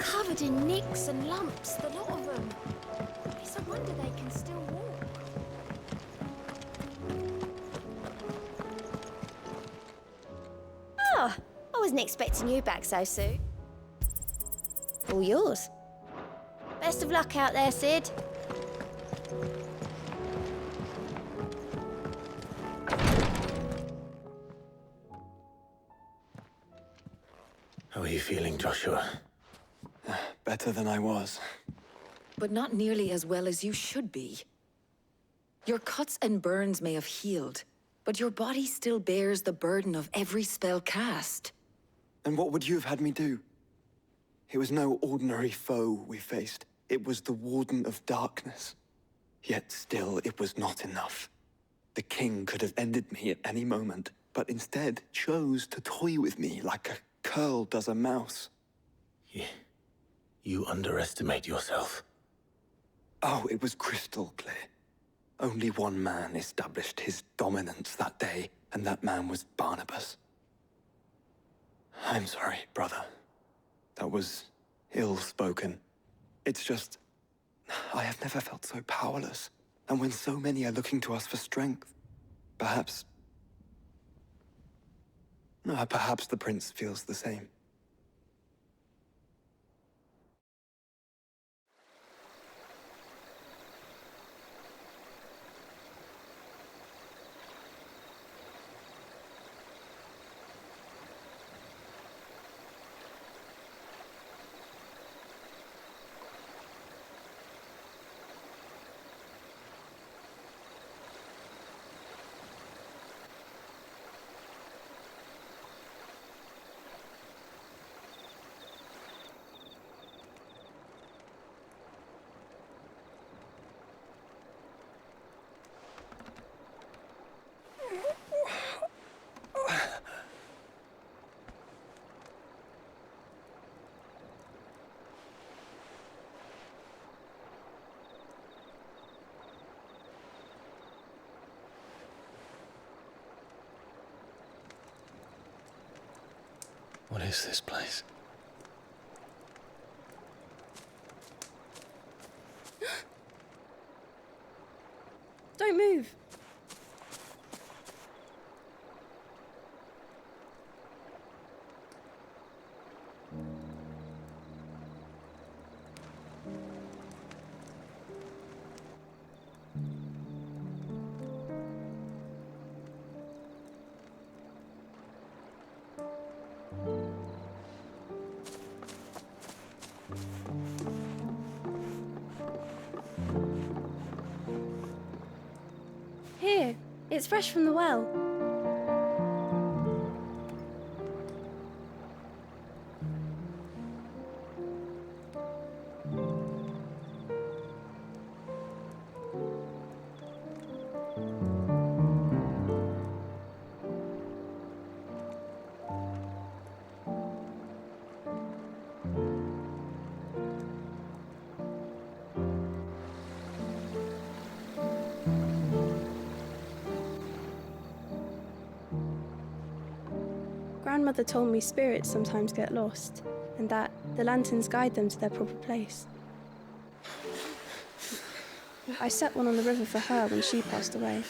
covered in nicks and lumps, the lot of them. It's a wonder they can still walk. Oh, I wasn't expecting you back so soon. All yours. Best of luck out there, Sid. How are you feeling, Joshua? Better than I was. But not nearly as well as you should be. Your cuts and burns may have healed, but your body still bears the burden of every spell cast. And what would you have had me do? It was no ordinary foe we faced. It was the Warden of Darkness. Yet still, it was not enough. The king could have ended me at any moment, but instead chose to toy with me like a curl does a mouse. You underestimate yourself. Oh, it was crystal clear. Only one man established his dominance that day, and that man was Barnabas. I'm sorry, brother. That was ill-spoken. It's just, I have never felt so powerless. And when so many are looking to us for strength, perhaps the prince feels the same. What is this place? Don't move. Here, it's fresh from the well. Grandmother told me spirits sometimes get lost, and that the lanterns guide them to their proper place. I set one on the river for her when she passed away.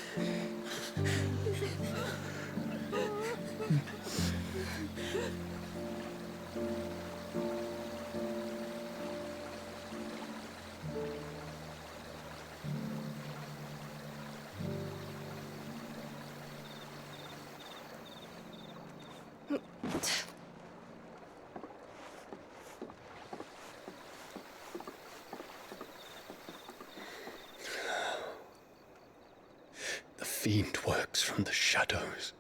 The fiend works from the shadows.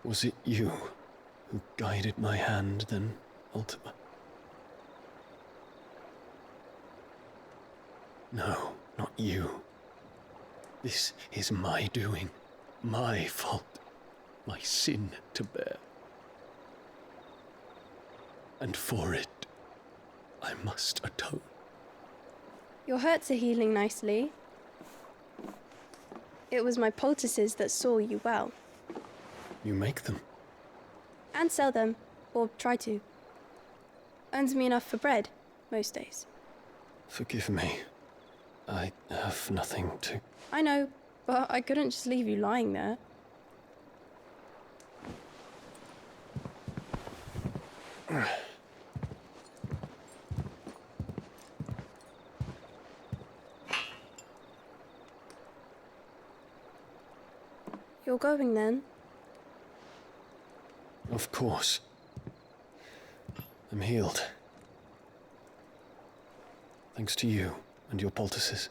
Was it you who guided my hand then, Ultima? No, not you. This is my doing, my fault, my sin to bear. And for it, I must atone. Your hurts are healing nicely. It was my poultices that saw you well. You make them? And sell them, or try to. Earns me enough for bread, most days. Forgive me. I have nothing to... I know, but I couldn't just leave you lying there. You're going then? Of course. I'm healed. Thanks to you and your poultices.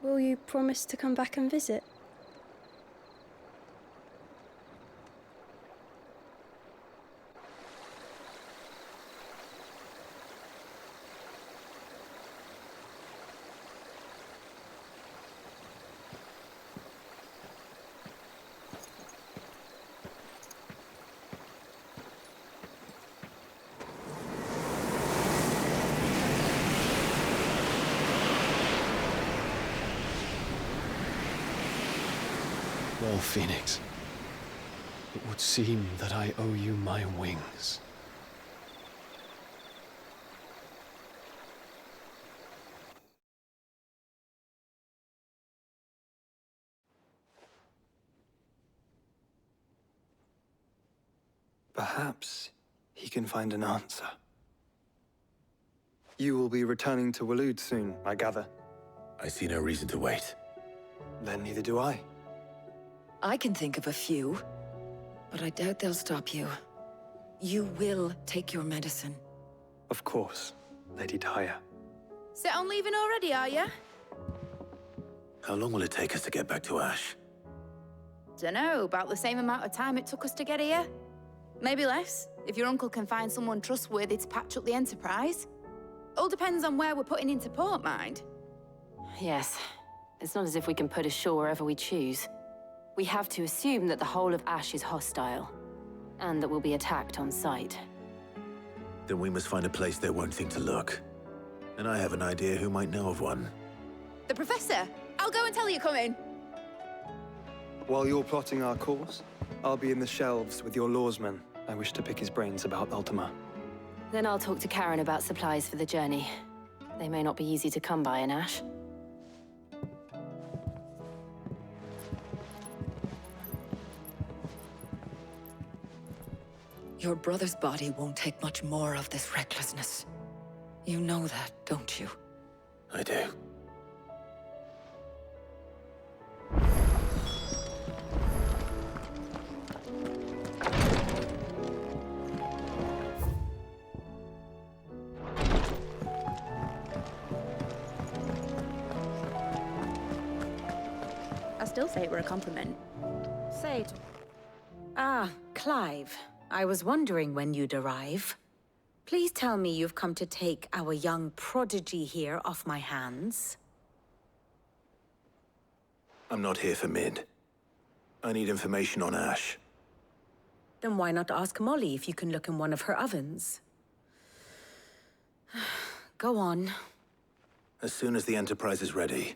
Will you promise to come back and visit? Well, Phoenix, it would seem that I owe you my wings. Perhaps he can find an answer. You will be returning to Waloed soon, I gather. I see no reason to wait. Then neither do I. I can think of a few, but I doubt they'll stop you. You will take your medicine. Of course, Lady Daya. Set on leaving already, are you? How long will it take us to get back to Ash? Dunno, about the same amount of time it took us to get here. Maybe less, if your uncle can find someone trustworthy to patch up the Enterprise. All depends on where we're putting into port, mind. Yes. It's not as if we can put ashore wherever we choose. We have to assume that the whole of Ash is hostile, and that we'll be attacked on sight. Then we must find a place they won't think to look. And I have an idea who might know of one. The Professor! I'll go and tell you coming. While you're plotting our course, I'll be in the shelves with your lawsman. I wish to pick his brains about Ultima. Then I'll talk to Karen about supplies for the journey. They may not be easy to come by in Ash. Your brother's body won't take much more of this recklessness. You know that, don't you? I do. I still say it were a compliment. Say it. Ah, Clive. I was wondering when you'd arrive. Please tell me you've come to take our young prodigy here off my hands. I'm not here for Mid. I need information on Ash. Then why not ask Molly if you can look in one of her ovens? Go on. As soon as the Enterprise is ready,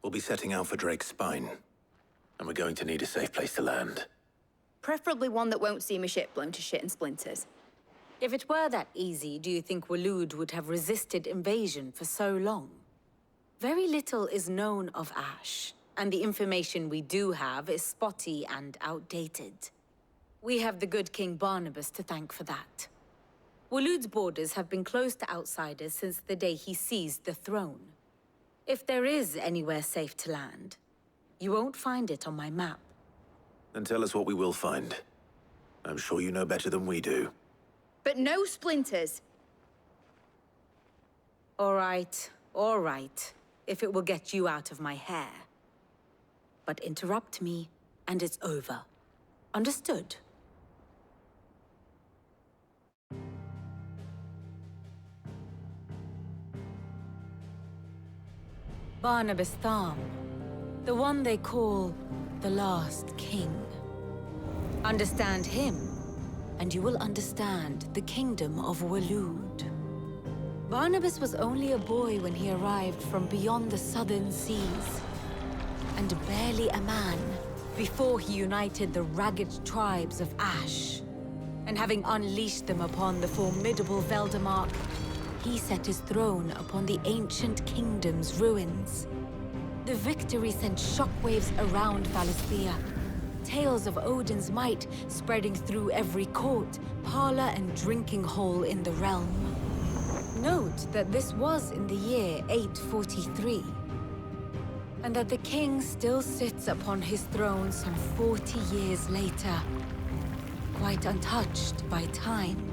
we'll be setting out for Drake's Spine. And we're going to need a safe place to land. Preferably one that won't see my ship blown to shit and splinters. If it were that easy, do you think Waloed would have resisted invasion for so long? Very little is known of Ash, and the information we do have is spotty and outdated. We have the good King Barnabas to thank for that. Waloed's borders have been closed to outsiders since the day he seized the throne. If there is anywhere safe to land, you won't find it on my map. Then tell us what we will find. I'm sure you know better than we do. But no splinters. All right, if it will get you out of my hair. But interrupt me, and it's over. Understood? Barnabas Tharm, the one they call the Last King. Understand him, and you will understand the kingdom of Waloed. Barnabas was only a boy when he arrived from beyond the southern seas, and barely a man before he united the ragged tribes of Ash. And having unleashed them upon the formidable Veldemark, he set his throne upon the ancient kingdom's ruins. The victory sent shockwaves around Valisthea. Tales of Odin's might spreading through every court, parlor, and drinking hole in the realm. Note that this was in the year 843, and that the king still sits upon his throne some 40 years later, quite untouched by time.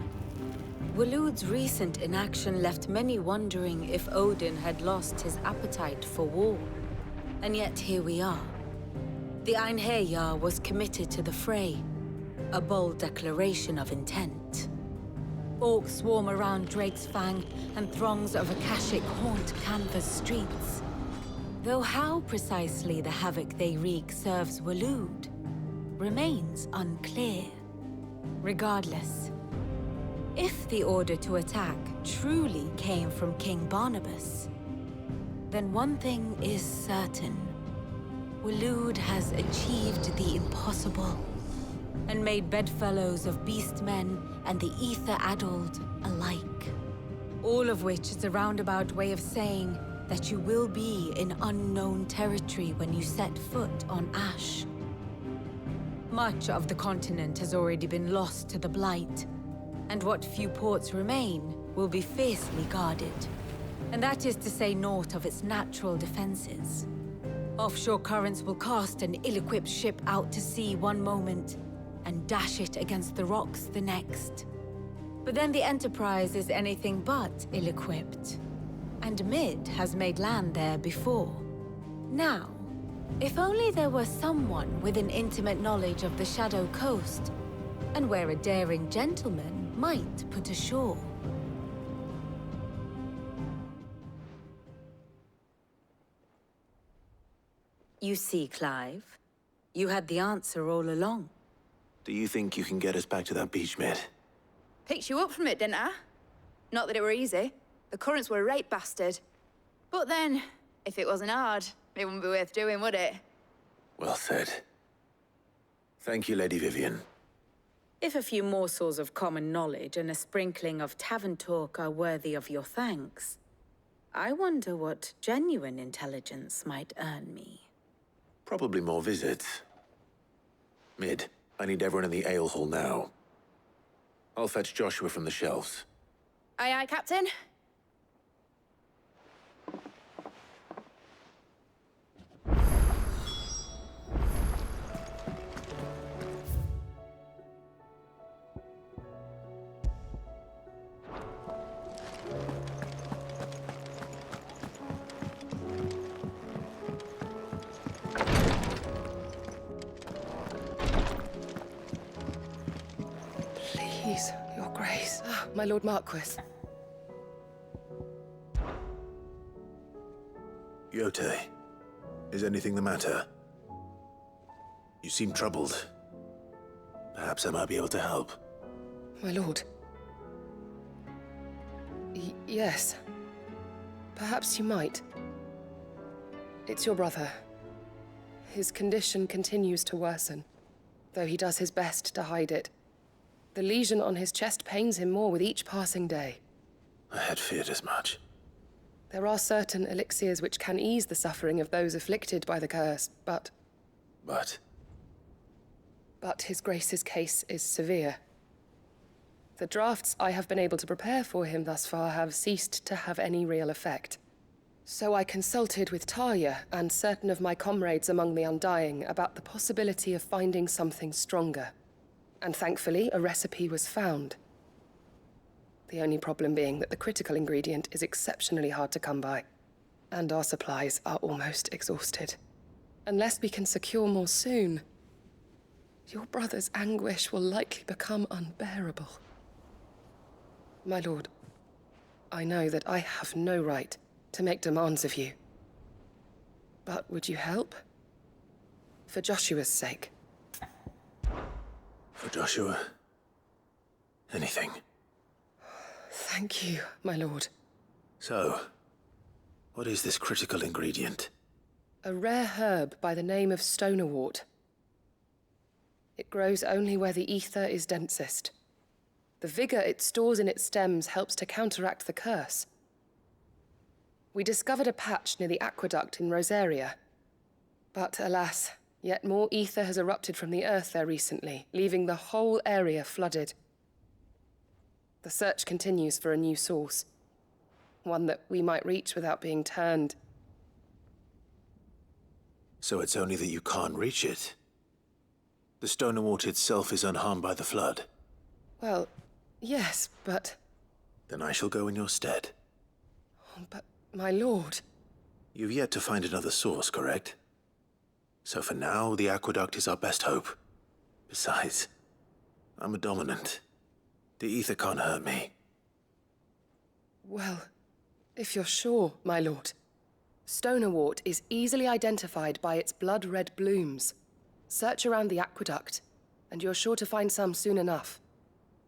Waloed's recent inaction left many wondering if Odin had lost his appetite for war. And yet here we are. The Einherjar was committed to the fray, a bold declaration of intent. Orcs swarm around Drake's Fang, and throngs of Akashic haunt Canva's streets. Though how precisely the havoc they wreak serves Waloed remains unclear. Regardless, if the order to attack truly came from King Barnabas, then one thing is certain. Waloed has achieved the impossible, and made bedfellows of beastmen and the ether-addled alike. All of which is a roundabout way of saying that you will be in unknown territory when you set foot on Ash. Much of the continent has already been lost to the Blight, and what few ports remain will be fiercely guarded. And that is to say naught of its natural defenses. Offshore currents will cast an ill-equipped ship out to sea one moment, and dash it against the rocks the next. But then the Enterprise is anything but ill-equipped, and Mid has made land there before. Now, if only there were someone with an intimate knowledge of the Shadow Coast, and where a daring gentleman might put ashore. You see, Clive, you had the answer all along. Do you think you can get us back to that beach, Mid? Picked you up from it, didn't I? Not that it were easy. The currents were a right bastard. But then, if it wasn't hard, it wouldn't be worth doing, would it? Well said. Thank you, Lady Vivian. If a few morsels of common knowledge and a sprinkling of tavern talk are worthy of your thanks, I wonder what genuine intelligence might earn me. Probably more visits. Mid, I need everyone in the ale hall now. I'll fetch Joshua from the shelves. Aye, aye, Captain. Please, Your Grace. My Lord Marquis. Yote, is anything the matter? You seem troubled. Perhaps I might be able to help. My lord. Yes. Perhaps you might. It's your brother. His condition continues to worsen, though he does his best to hide it. The lesion on his chest pains him more with each passing day. I had feared as much. There are certain elixirs which can ease the suffering of those afflicted by the curse, but... But His Grace's case is severe. The drafts I have been able to prepare for him thus far have ceased to have any real effect. So I consulted with Talia and certain of my comrades among the Undying about the possibility of finding something stronger. And thankfully, a recipe was found. The only problem being that the critical ingredient is exceptionally hard to come by, and our supplies are almost exhausted. Unless we can secure more soon, your brother's anguish will likely become unbearable. My lord, I know that I have no right to make demands of you. But would you help? For Joshua's sake. for Joshua, anything. Thank you, my lord. So, what is this critical ingredient? A rare herb by the name of stonerwort. It grows only where the ether is densest, The vigor it stores in its stems helps to counteract the curse. We discovered a patch near the aqueduct in Rosaria. But alas, yet more ether has erupted from the earth there recently, leaving the whole area flooded. The search continues for a new source. One that we might reach without being turned. So it's only that you can't reach it. The Stoner Water itself is unharmed by the flood. Well, yes, but... Then I shall go in your stead. But, my lord... You've yet to find another source, correct? So for now, the aqueduct is our best hope. Besides, I'm a dominant. The ether can't hurt me. Well, if you're sure, my lord. Stonerwort is easily identified by its blood-red blooms. Search around the aqueduct, and you're sure to find some soon enough.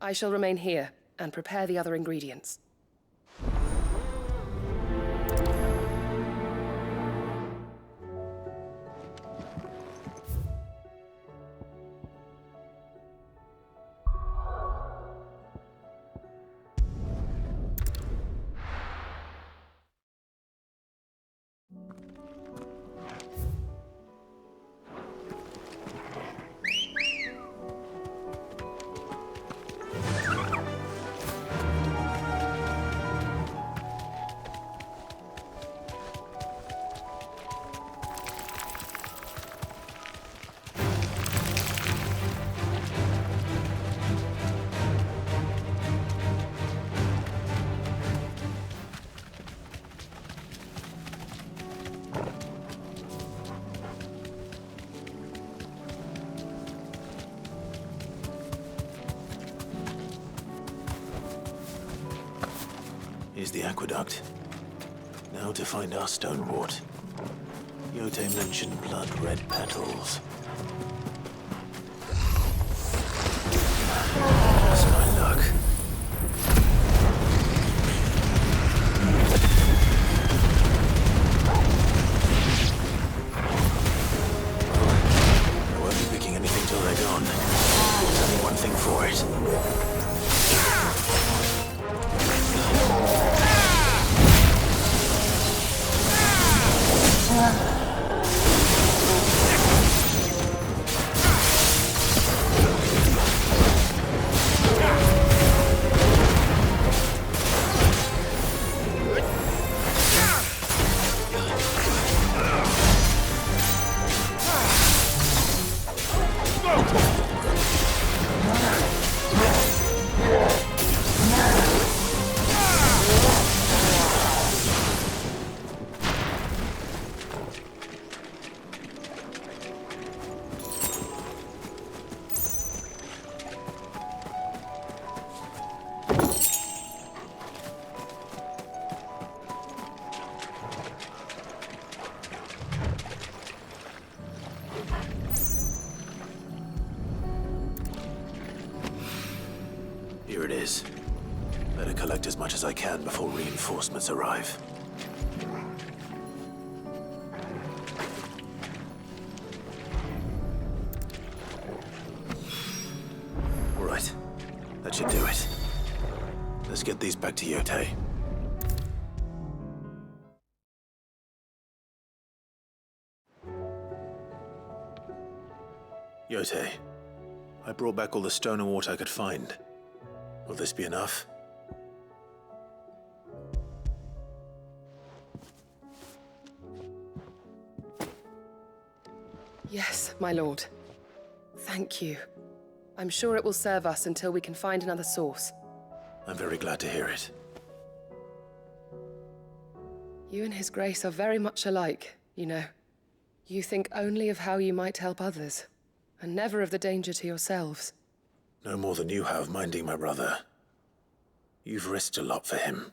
I shall remain here and prepare the other ingredients. Here's the aqueduct. Now to find our stonewort. Yote mentioned blood-red petals. That's my luck. I won't be picking anything till they're gone. There's only one thing for it. Here it is. Better collect as much as I can before reinforcements arrive. All right. That should do it. Let's get these back to Yote. Yote, I brought back all the stoner water I could find. Will this be enough? Yes, my lord. Thank you. I'm sure it will serve us until we can find another source. I'm very glad to hear it. You and His Grace are very much alike, you know. You think only of how you might help others, and never of the danger to yourselves. No more than you have minding my brother. You've risked a lot for him,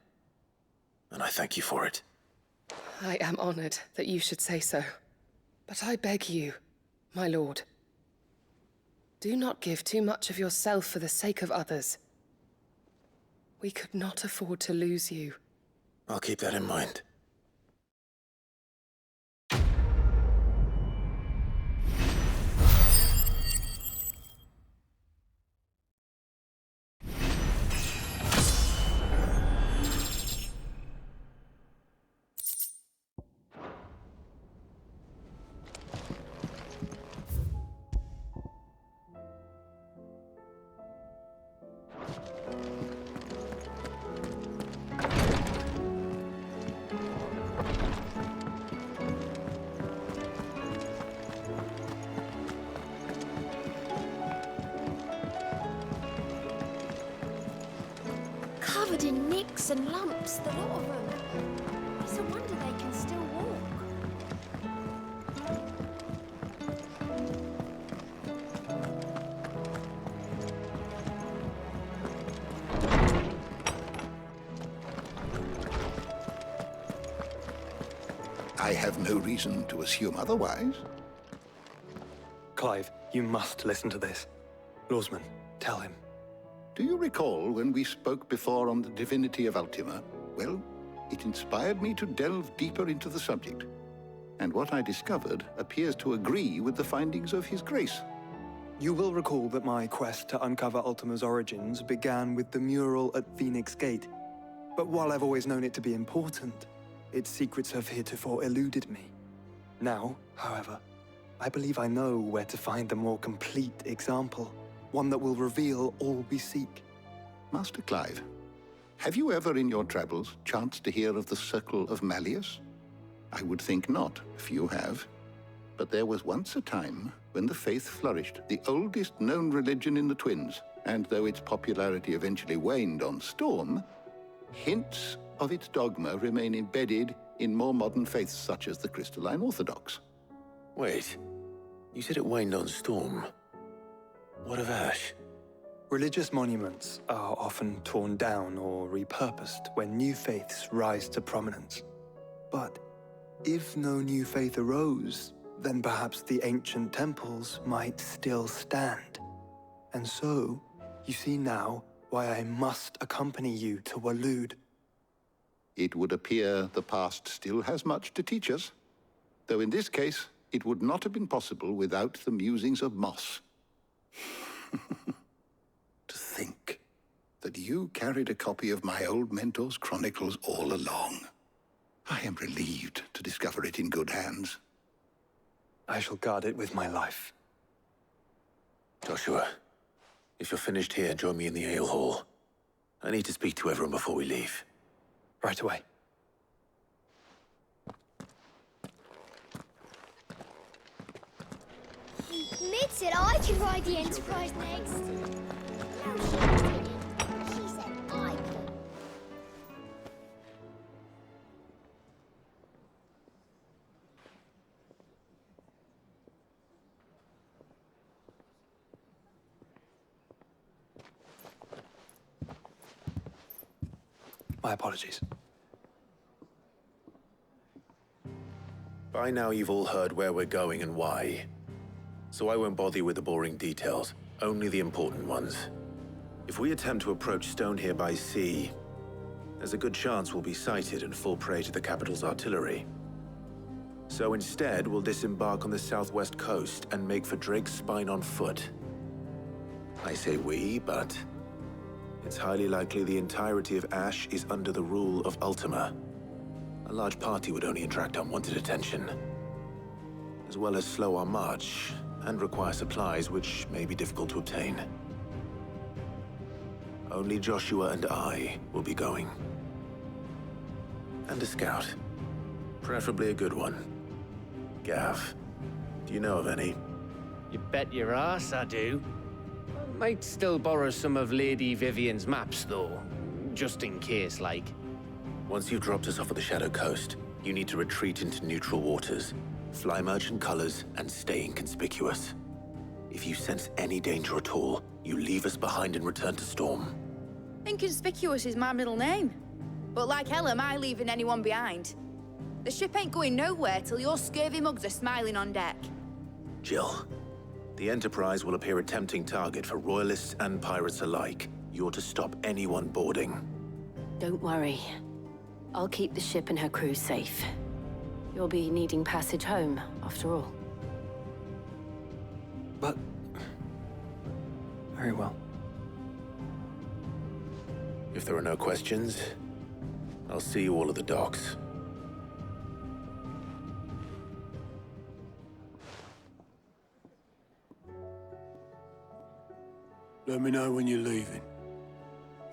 and I thank you for it. I am honored that you should say so. But I beg you, my lord, do not give too much of yourself for the sake of others. We could not afford to lose you. I'll keep that in mind. covered in nicks and lumps, the lot of them. It's a wonder they can still walk. I have no reason to assume otherwise. Clive, you must listen to this. Lawsman, tell him. Do you recall when we spoke before on the divinity of Ultima? Well, it inspired me to delve deeper into the subject. And what I discovered appears to agree with the findings of His Grace. You will recall that my quest to uncover Ultima's origins began with the mural at Phoenix Gate. But while I've always known it to be important, its secrets have heretofore eluded me. Now, however, I believe I know where to find the more complete example, one that will reveal all we seek. Master Clive, have you ever in your travels chanced to hear of the Circle of Malleus? I would think not, if you have. But there was once a time when the faith flourished, the oldest known religion in the Twins, and though its popularity eventually waned on Storm, hints of its dogma remain embedded in more modern faiths such as the Crystalline Orthodox. Wait, you said it waned on Storm. What of Ash? Religious monuments are often torn down or repurposed when new faiths rise to prominence. But if no new faith arose, then perhaps the ancient temples might still stand. And so, you see now why I must accompany you to Waloed. It would appear the past still has much to teach us, though in this case, it would not have been possible without the musings of Moss. To think that you carried a copy of my old mentor's chronicles all along. I am relieved to discover it in good hands. I shall guard it with my life. Joshua, if you're finished here, join me in the ale hall. I need to speak to everyone before we leave. Right away. Mid said I could ride the Enterprise next. No, she didn't. She said I could. My apologies. By now you've all heard where we're going and why. So I won't bother you with the boring details, only the important ones. If we attempt to approach Stone here by sea, there's a good chance we'll be sighted and fall prey to the capital's artillery. So instead, we'll disembark on the southwest coast and make for Drake's Spine on foot. I say we, but it's highly likely the entirety of Ash is under the rule of Ultima. A large party would only attract unwanted attention, as well as slow our march and require supplies which may be difficult to obtain. Only Joshua and I will be going. And a scout. Preferably a good one. Gav, do you know of any? You bet your ass I do. Might still borrow some of Lady Vivian's maps, though. Just in case, like. Once you've dropped us off at the Shadow Coast, you need to retreat into neutral waters, fly merchant colors, and stay inconspicuous. If you sense any danger at all, you leave us behind and return to Storm. Inconspicuous is my middle name. But like hell am I leaving anyone behind. The ship ain't going nowhere till your scurvy mugs are smiling on deck. Jill, the Enterprise will appear a tempting target for royalists and pirates alike. You're to stop anyone boarding. Don't worry. I'll keep the ship and her crew safe. You'll be needing passage home, after all. But... very well. If there are no questions, I'll see you all at the docks. Let me know when you're leaving.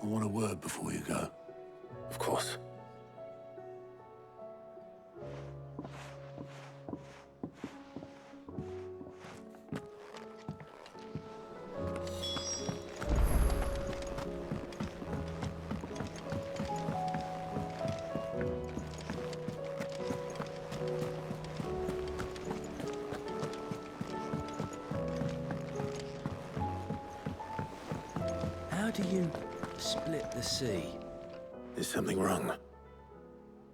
I want a word before you go. Of course. How do you split the sea? Is something wrong?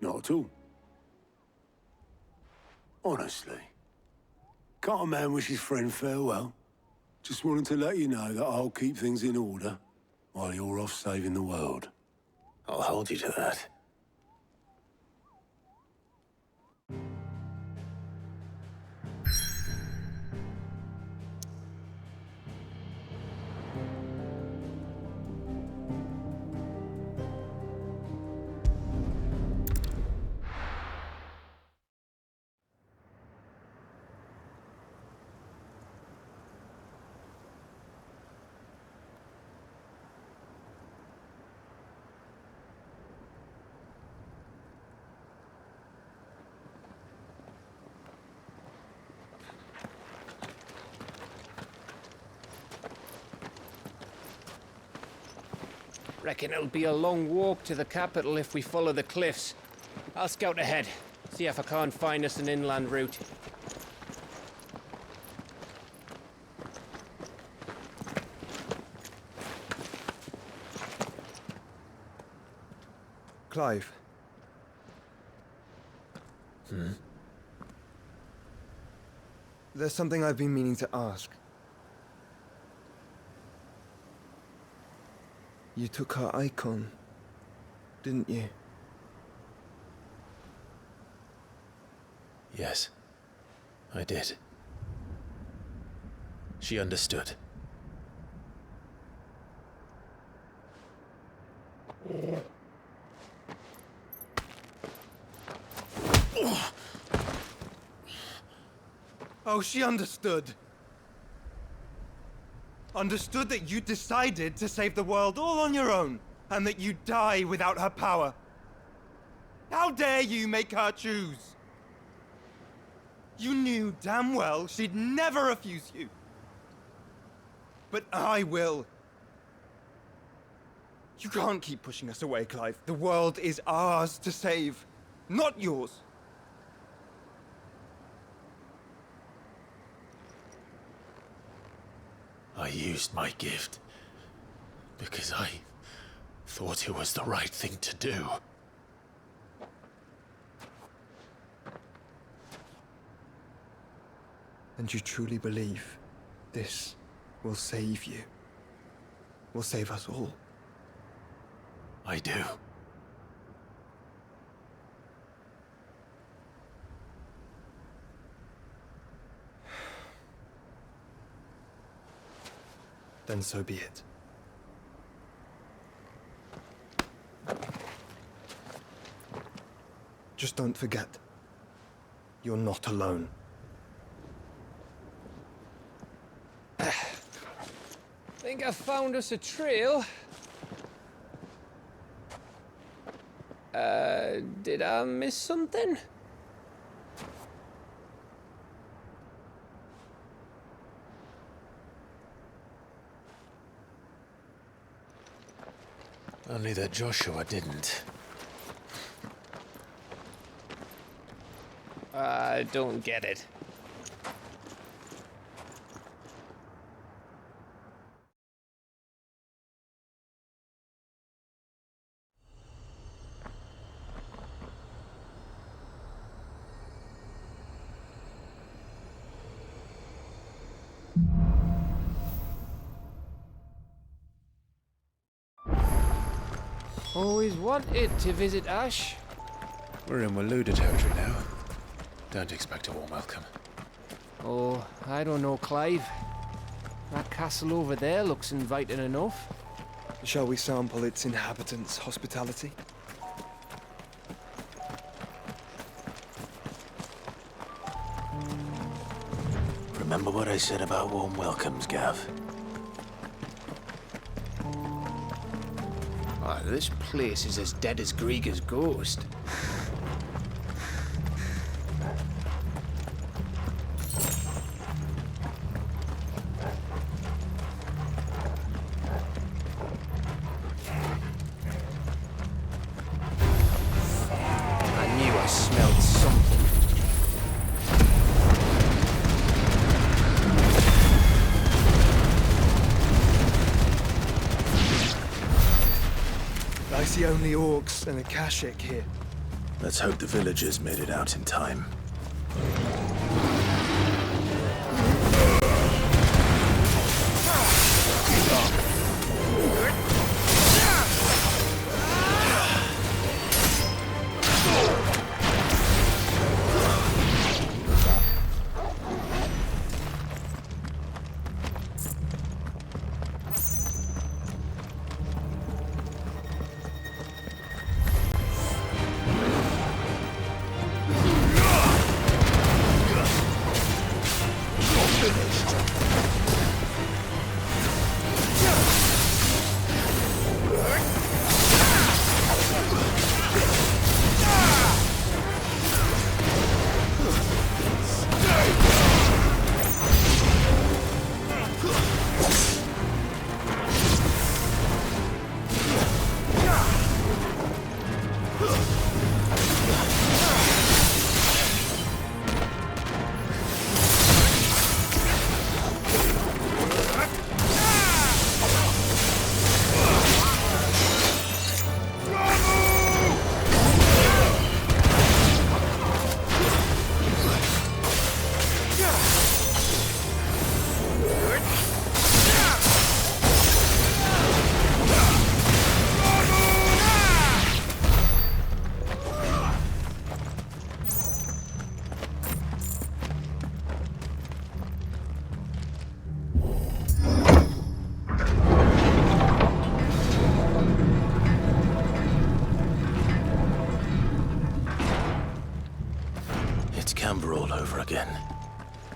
Not at all. Honestly. Can't a man wish his friend farewell? Just wanted to let you know that I'll keep things in order while you're off saving the world. I'll hold you to that. Reckon it'll be a long walk to the capital if we follow the cliffs. I'll scout ahead, see if I can't find us an inland route. Clive. There's something I've been meaning to ask. You took her icon, didn't you? Yes, I did. She understood. Oh, she understood. Understood that you decided to save the world all on your own, and that you'd die without her power. How dare you make her choose? You knew damn well she'd never refuse you. But I will. You can't keep pushing us away, Clive. The world is ours to save, not yours. I used my gift because I thought it was the right thing to do. And you truly believe this will save you? Will save us all? I do. Then so be it. Just don't forget, you're not alone. Think I found us a trail. Did I miss something? Only that Joshua didn't. I don't get it. Always wanted to visit Ash. We're in Waluda territory now. Don't expect a warm welcome. Oh, I don't know, Clive. That castle over there looks inviting enough. Shall we sample its inhabitants' hospitality? Remember what I said about warm welcomes, Gav? Oh, this place is as dead as Greagor's ghost. I knew I smelled something. I see only orcs and Akashic here. Let's hope the villagers made it out in time.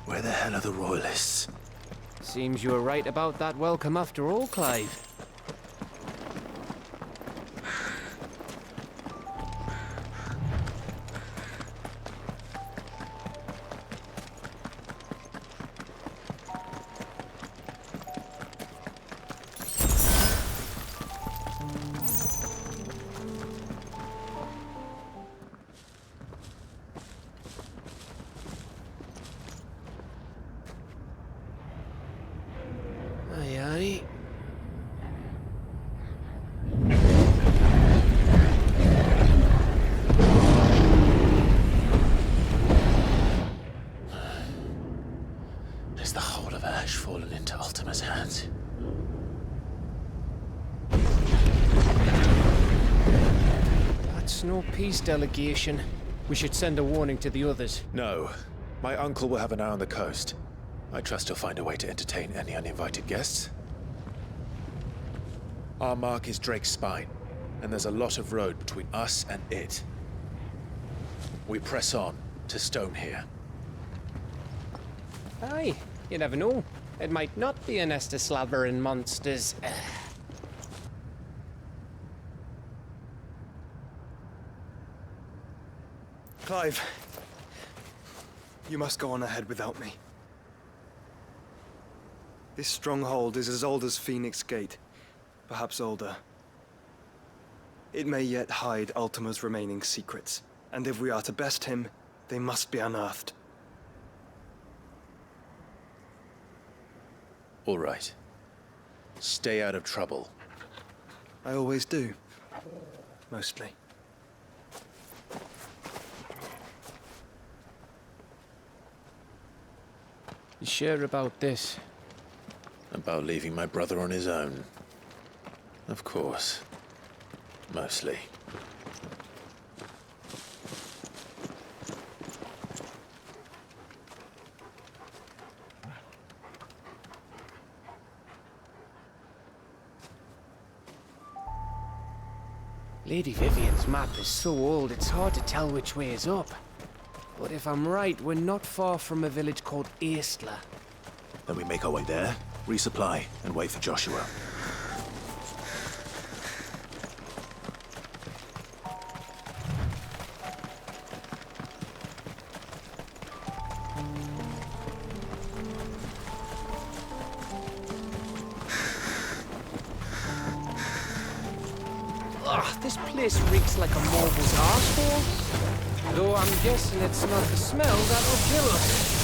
Where the hell are the royalists? Seems you were right about that welcome after all, Clive. No peace delegation. We should send a warning to the others. No. My uncle will have an eye on the coast. I trust he'll find a way to entertain any uninvited guests. Our mark is Drake's Spine, and there's a lot of road between us and it. We press on to Stone here. Aye, you never know. It might not be a nest of slavering monsters. Clive, you must go on ahead without me. This stronghold is as old as Phoenix Gate, perhaps older. It may yet hide Ultima's remaining secrets, and if we are to best him, they must be unearthed. All right. Stay out of trouble. I always do. Mostly. You sure about this? About leaving my brother on his own? Of course. Mostly. Lady Vivian's map is so old, it's hard to tell which way is up. But if I'm right, we're not far from a village called Aistla. Then we make our way there, resupply, and wait for Joshua. Ugh, this place reeks like a moble's arsehole. Though I'm guessing it's not the smell that'll kill us.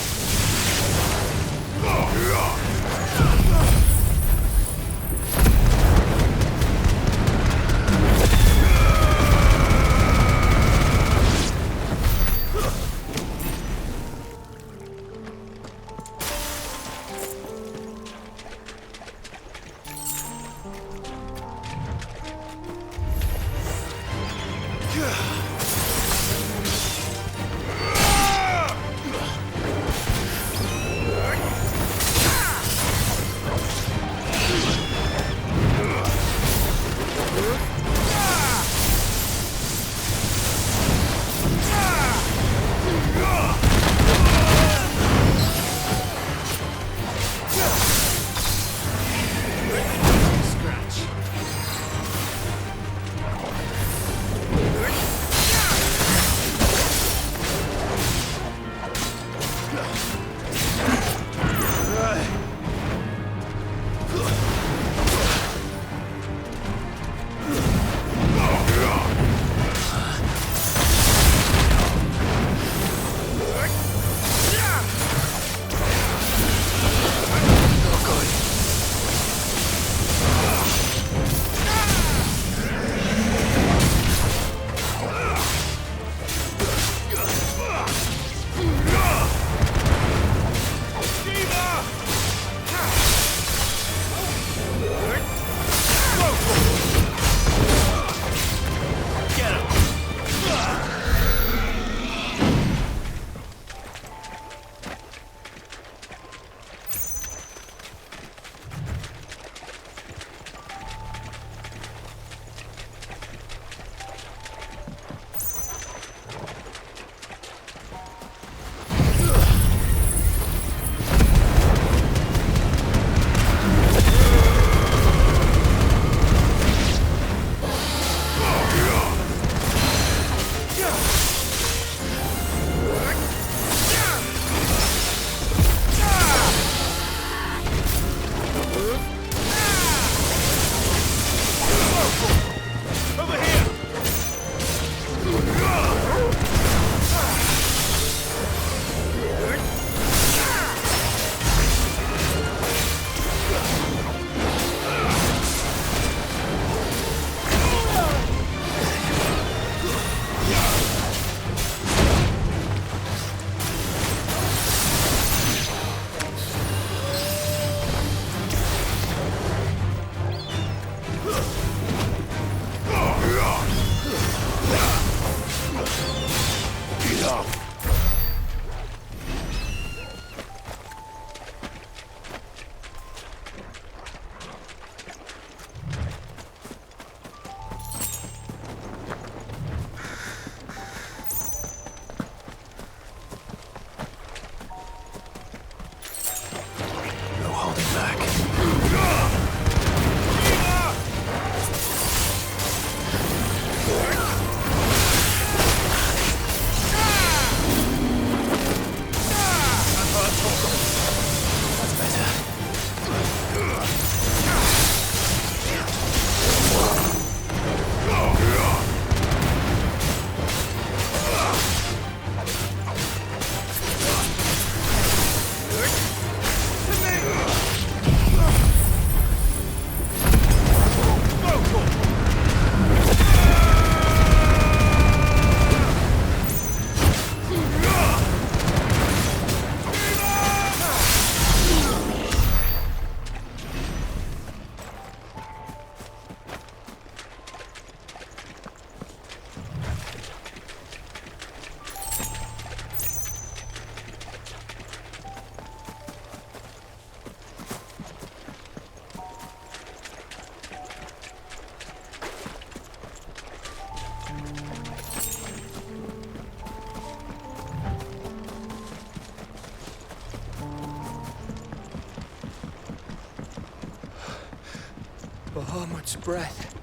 Bahamut's breath.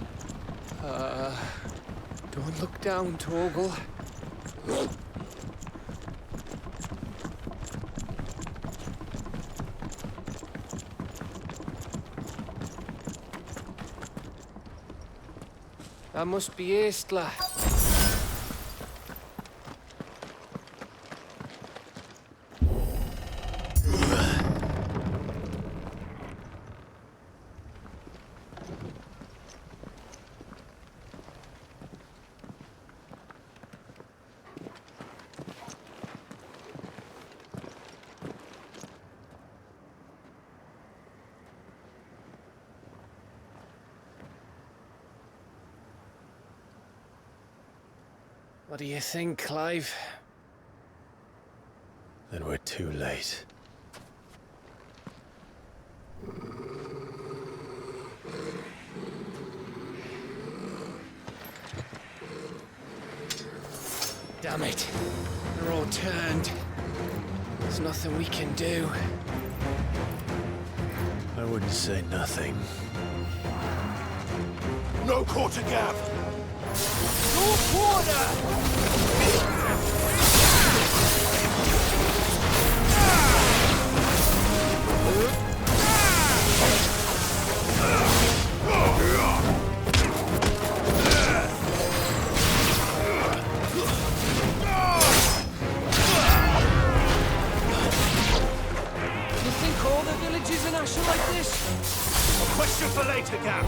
Don't look down, Torgal. That must be Aistla. What do you think, Clive? Then we're too late. Damn it. They're all turned. There's nothing we can do. I wouldn't say nothing. No quarter gap! No quarter! You think all the villages in Ash are like this? A question for later, Gap.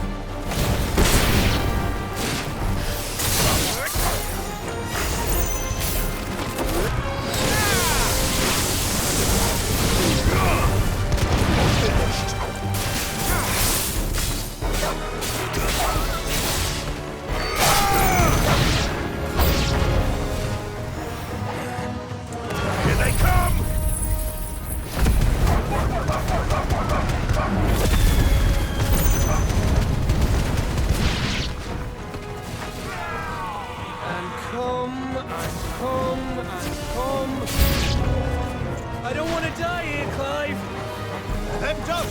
I don't want to die here, Clive! Then don't!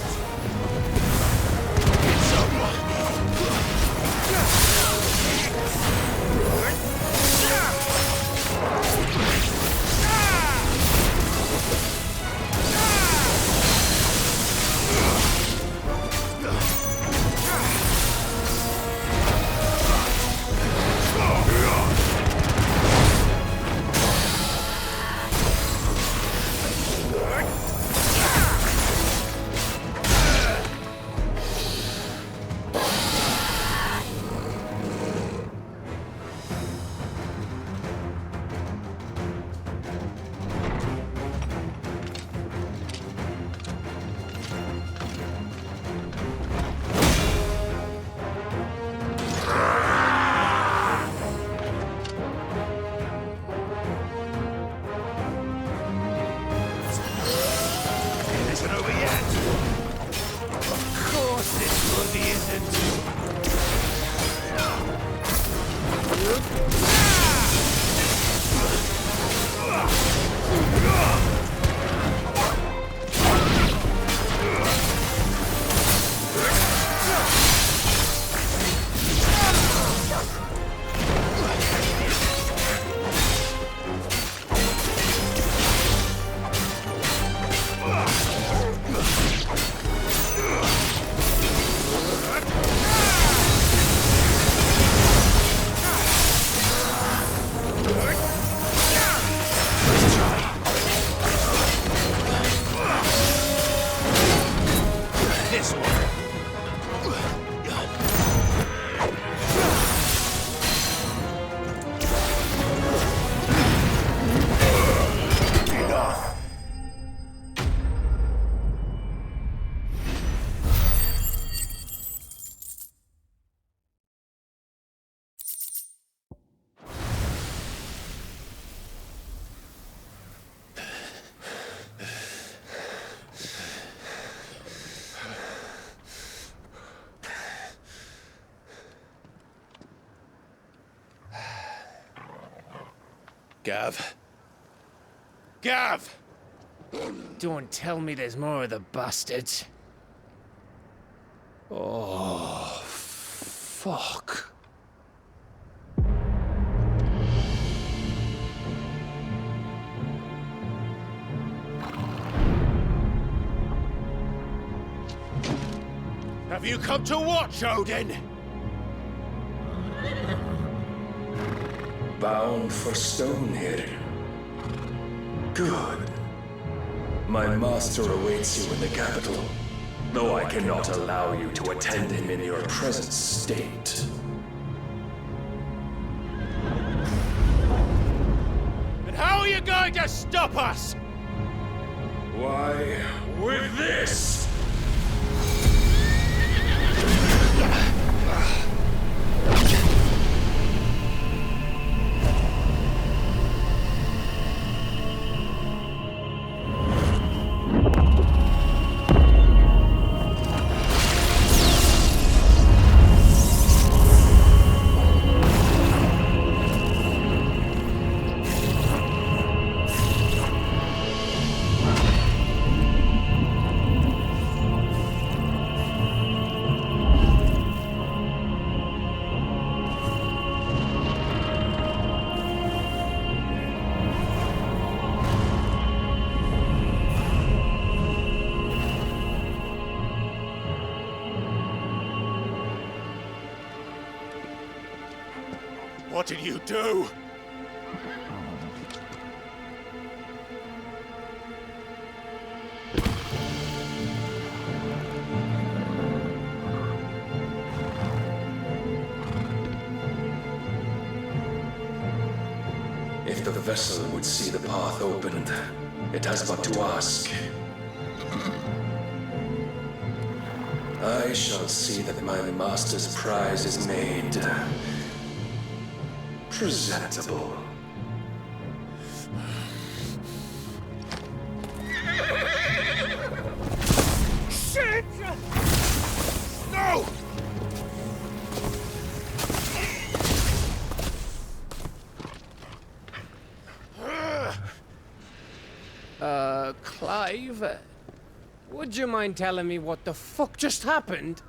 Gav. Gav! Don't tell me there's more of the bastards. Oh, Fuck. Have you come to watch, Odin? Bound for Stonehill. Good. My master awaits you in the capital, though I cannot allow you to attend him in your present state. And how are you going to stop us? Why, with this! What did you do? If the vessel would see the path opened, it has but to ask. I shall see that my master's prize is made presentable. Shit! No! Clive, would you mind telling me what the fuck just happened?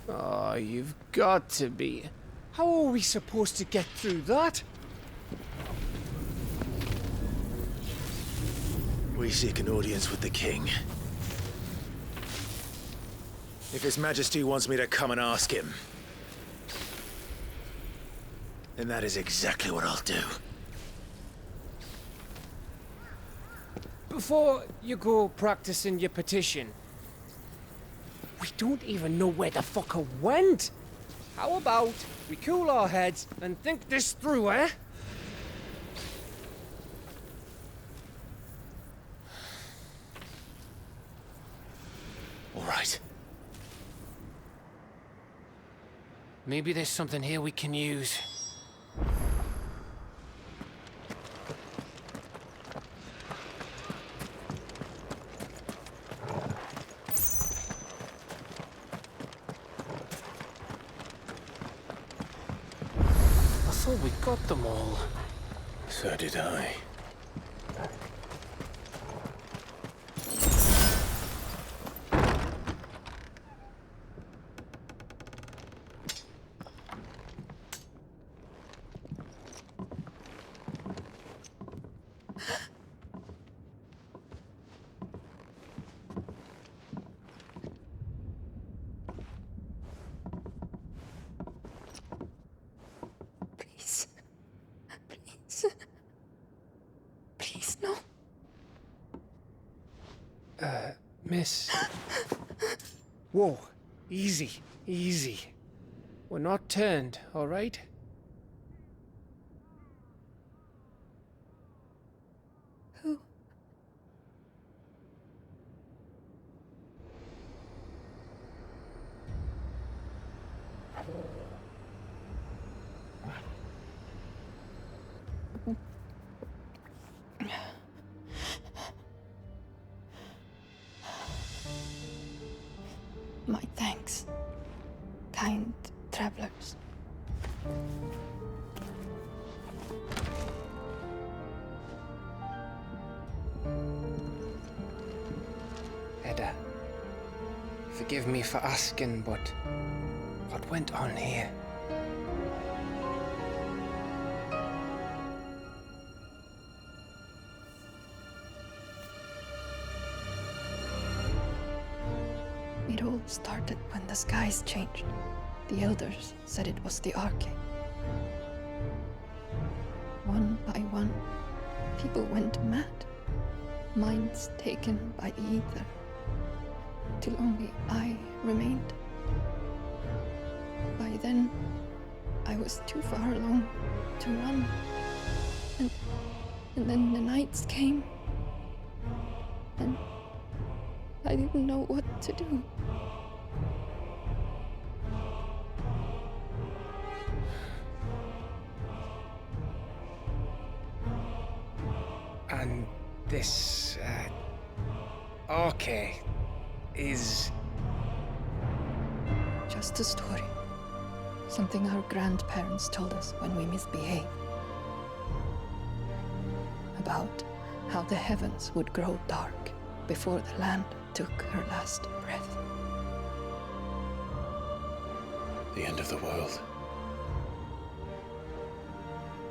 Oh, you've got to be. How are we supposed to get through that? We seek an audience with the king. If His Majesty wants me to come and ask him, then that is exactly what I'll do. Before you go practicing your petition, we don't even know where the fucker went. How about we cool our heads and think this through, eh? All right. Maybe there's something here we can use. I thought we got them all. So did I. Please, no. Miss. Whoa, easy, easy. We're not turned, all right? Who? My thanks, kind travelers. Edda, forgive me for asking, but what went on here? It all started when the skies changed. The elders said it was the Arcade. One by one, people went mad. Minds taken by the ether. Till only I remained. By then, I was too far along to run. And then the nights came. And I didn't know what to do. And this, Arcade is... Just a story. Something our grandparents told us when we misbehaved. About how the heavens would grow dark before the land took her last breath. The end of the world.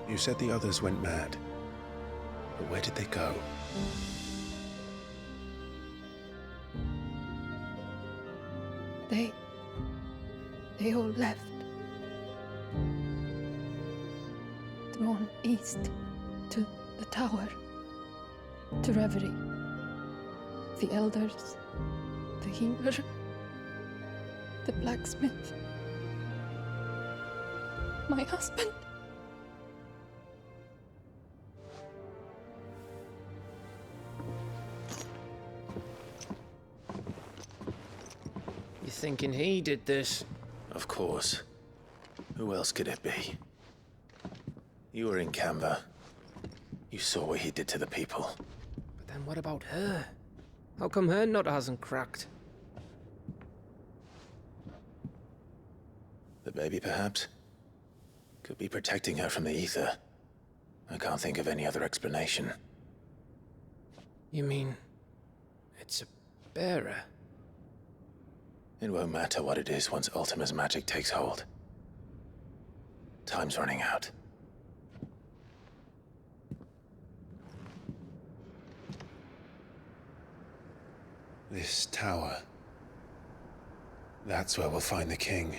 You said the others went mad. But where did they go? They all left. Drawn east to the tower, to Reverie. The elders, the healer, the blacksmith, my husband. You thinking he did this? Of course. Who else could it be? You were in Canberra. You saw what he did to the people. But then what about her? How come her nut hasn't cracked? The baby, perhaps? Could be protecting her from the ether. I can't think of any other explanation. You mean... it's a bearer? It won't matter what it is once Ultima's magic takes hold. Time's running out. This tower. That's where we'll find the king.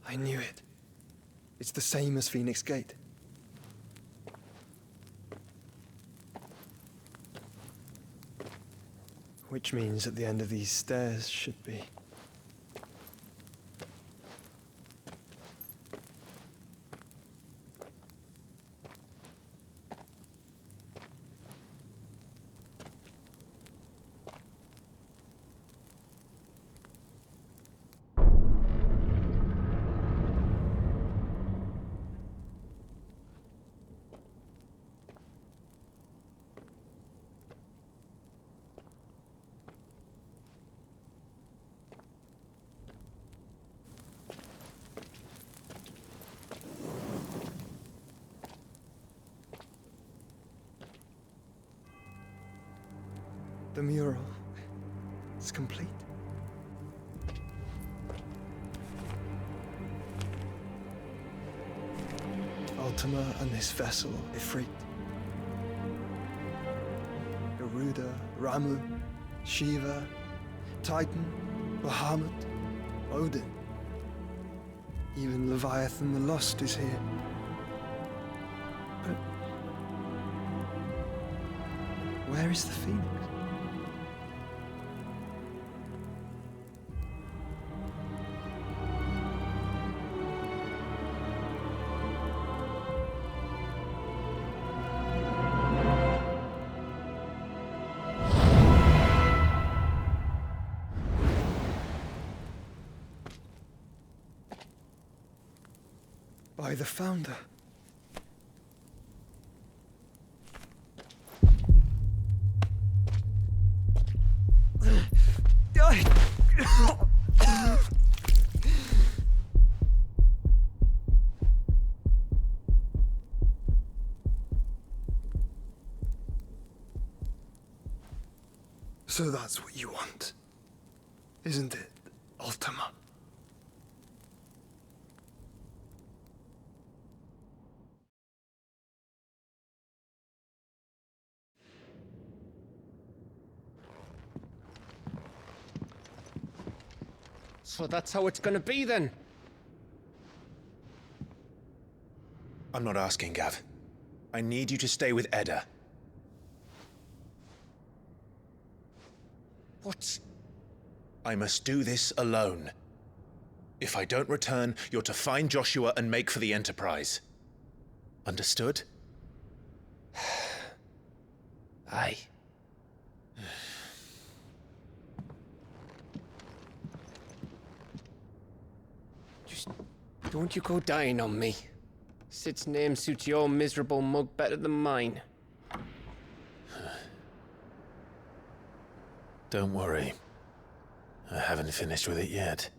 I knew it. It's the same as Phoenix Gate. Which means at the end of these stairs should be... The mural is complete. Ultima and this vessel, Ifrit. Garuda, Ramu, Shiva, Titan, Bahamut, Odin. Even Leviathan the Lost is here. But where is the Phoenix? By the Founder, So that's what you want, isn't it, Ultima? So that's how it's gonna be then? I'm not asking, Gav. I need you to stay with Edda. What? I must do this alone. If I don't return, you're to find Joshua and make for the Enterprise. Understood? Aye. Just don't you go dying on me. Sid's name suits your miserable mug better than mine. Don't worry. I haven't finished with it yet.